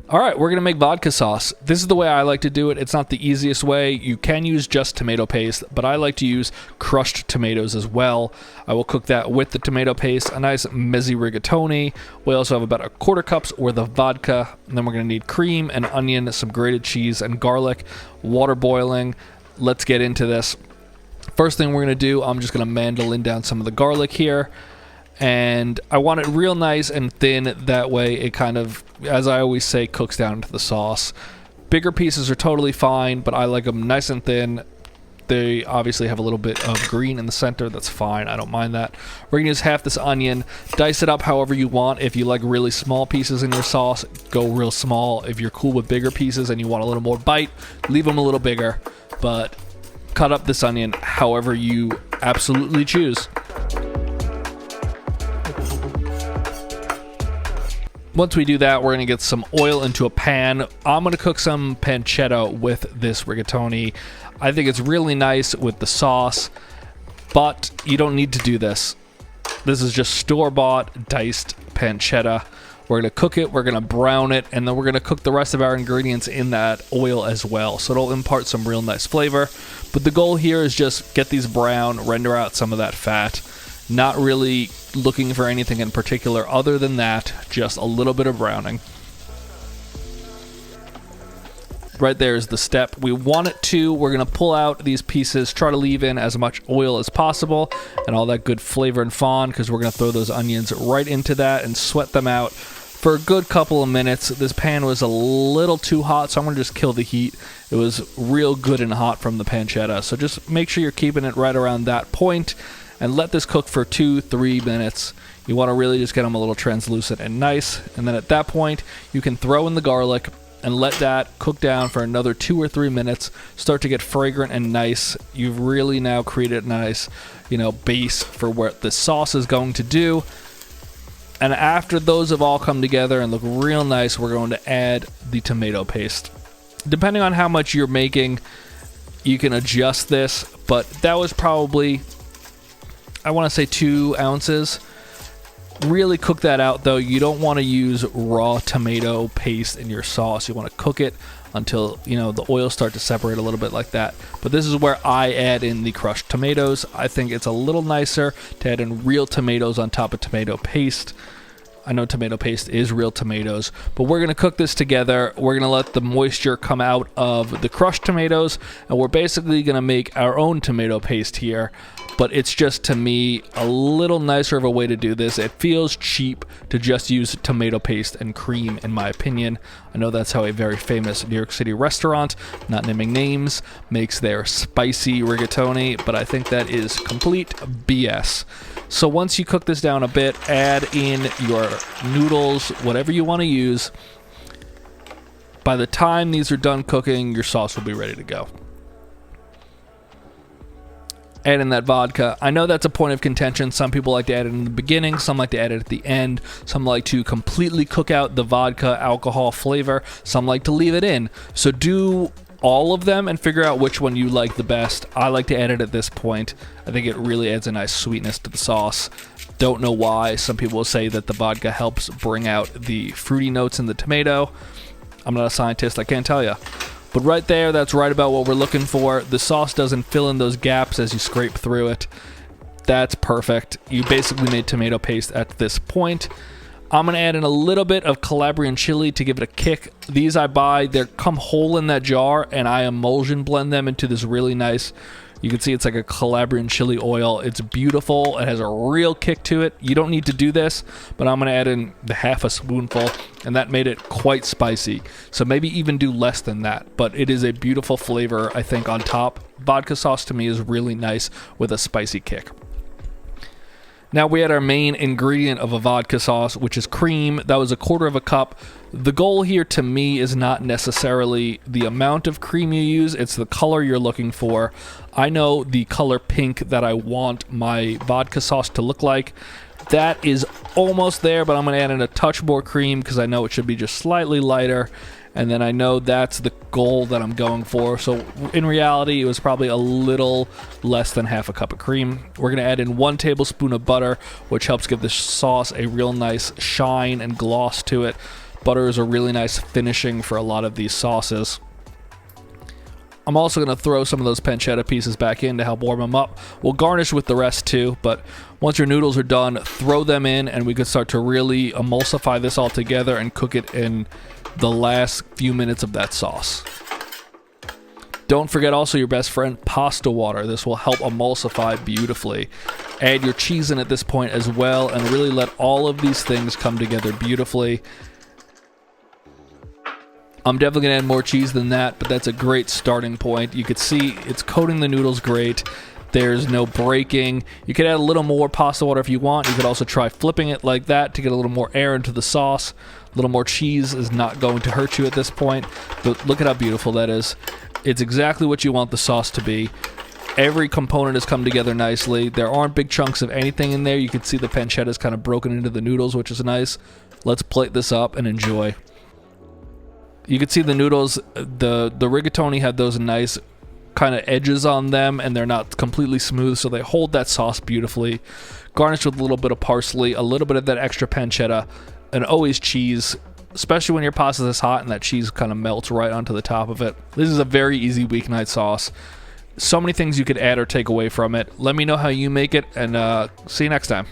All right, we're going to make vodka sauce. This is the way I like to do it. It's not the easiest way. You can use just tomato paste, but I like to use crushed tomatoes as well. I will cook that with the tomato paste, a nice mezzi rigatoni. We also have about a 1/4 cup's worth of vodka, and then we're going to need cream and onion, some grated cheese and garlic, water boiling. Let's get into this. First thing we're going to do, I'm just going to mandolin down some of the garlic here. And I want it real nice and thin, that way it kind of, as I always say, cooks down into the sauce. Bigger pieces are totally fine, but I like them nice and thin. They obviously have a little bit of green in the center. That's fine. I don't mind that. We're going to use half this onion. Dice it up however you want. If you like really small pieces in your sauce, go real small. If you're cool with bigger pieces and you want a little more bite, leave them a little bigger. But cut up this onion however you absolutely choose. Once we do that, we're going to get some oil into a pan. I'm going to cook some pancetta with this rigatoni. I think it's really nice with the sauce, but you don't need to do this. This is just store-bought diced pancetta. We're going to cook it, we're going to brown it, and then we're going to cook the rest of our ingredients in that oil as well. So it'll impart some real nice flavor. But the goal here is just get these brown, render out some of that fat. Not really looking for anything in particular other than that, just a little bit of browning. Right there is the step we want it to. We're going to pull out these pieces, try to leave in as much oil as possible and all that good flavor and fond, because we're going to throw those onions right into that and sweat them out for a good couple of minutes. This pan was a little too hot, so I'm going to just kill the heat. It was real good and hot from the pancetta, so just make sure you're keeping it right around that point. And let this cook for 2-3 minutes. You want to really just get them a little translucent and nice. And then at that point, you can throw in the garlic and let that cook down for another 2 or 3 minutes. Start to get fragrant and nice. You've really now created a nice, base for what the sauce is going to do. And after those have all come together and look real nice, we're going to add the tomato paste. Depending on how much you're making, you can adjust this, but that was probably, I want to say 2 ounces. Really cook that out though. You don't want to use raw tomato paste in your sauce. You want to cook it until, the oils start to separate a little bit like that. But this is where I add in the crushed tomatoes. I think it's a little nicer to add in real tomatoes on top of tomato paste. I know tomato paste is real tomatoes, but we're going to cook this together. We're going to let the moisture come out of the crushed tomatoes, and we're basically going to make our own tomato paste here. But it's just, to me, a little nicer of a way to do this. It feels cheap to just use tomato paste and cream, in my opinion. I know that's how a very famous New York City restaurant, not naming names, makes their spicy rigatoni, but I think that is complete BS. So once you cook this down a bit, add in your noodles, whatever you want to use. By the time these are done cooking, your sauce will be ready to go. Add in that vodka. I know that's a point of contention. Some people like to add it in the beginning, some like to add it at the end, some like to completely cook out the vodka alcohol flavor, some like to leave it in. So do all of them and figure out which one you like the best. I like to add it at this point. I think it really adds a nice sweetness to the sauce. Don't know why. Some people will say that the vodka helps bring out the fruity notes in the tomato. I'm not a scientist, I can't tell you. But right there, that's right about what we're looking for. The sauce doesn't fill in those gaps as you scrape through it. That's perfect. You basically made tomato paste at this point. I'm going to add in a little bit of Calabrian chili to give it a kick. These I buy, they come whole in that jar, and I emulsion blend them into this really nice, you can see it's like a Calabrian chili oil. It's beautiful. It has a real kick to it. You don't need to do this, but I'm going to add in the half a spoonful, and that made it quite spicy. So maybe even do less than that, but it is a beautiful flavor, I think, on top. Vodka sauce to me is really nice with a spicy kick. Now we had our main ingredient of a vodka sauce, which is cream. That was 1/4 cup. The goal here to me is not necessarily the amount of cream you use, it's the color you're looking for. I know the color pink that I want my vodka sauce to look like. That is almost there, but I'm going to add in a touch more cream because I know it should be just slightly lighter. And then I know that's the goal that I'm going for. So in reality, it was probably a little less than half a cup of cream. We're going to add in 1 tablespoon of butter, which helps give the sauce a real nice shine and gloss to it. Butter is a really nice finishing for a lot of these sauces. I'm also going to throw some of those pancetta pieces back in to help warm them up. We'll garnish with the rest too, but once your noodles are done, throw them in and we could start to really emulsify this all together and cook it in the last few minutes of that sauce. Don't forget also your best friend, pasta water. This will help emulsify beautifully. Add your cheese in at this point as well and really let all of these things come together beautifully. I'm definitely going to add more cheese than that, but that's a great starting point. You could see it's coating the noodles great. There's no breaking. You could add a little more pasta water if you want. You could also try flipping it like that to get a little more air into the sauce. A little more cheese is not going to hurt you at this point, but look at how beautiful that is. It's exactly what you want the sauce to be. Every component has come together nicely. There aren't big chunks of anything in there. You can see the pancetta is kind of broken into the noodles, which is nice. Let's plate this up and enjoy. You can see the noodles, the rigatoni had those nice kind of edges on them, and they're not completely smooth, so they hold that sauce beautifully. Garnished with a little bit of parsley, a little bit of that extra pancetta, and always cheese, especially when your pasta is hot and that cheese kind of melts right onto the top of it. This is a very easy weeknight sauce. So many things you could add or take away from it. Let me know how you make it, and see you next time.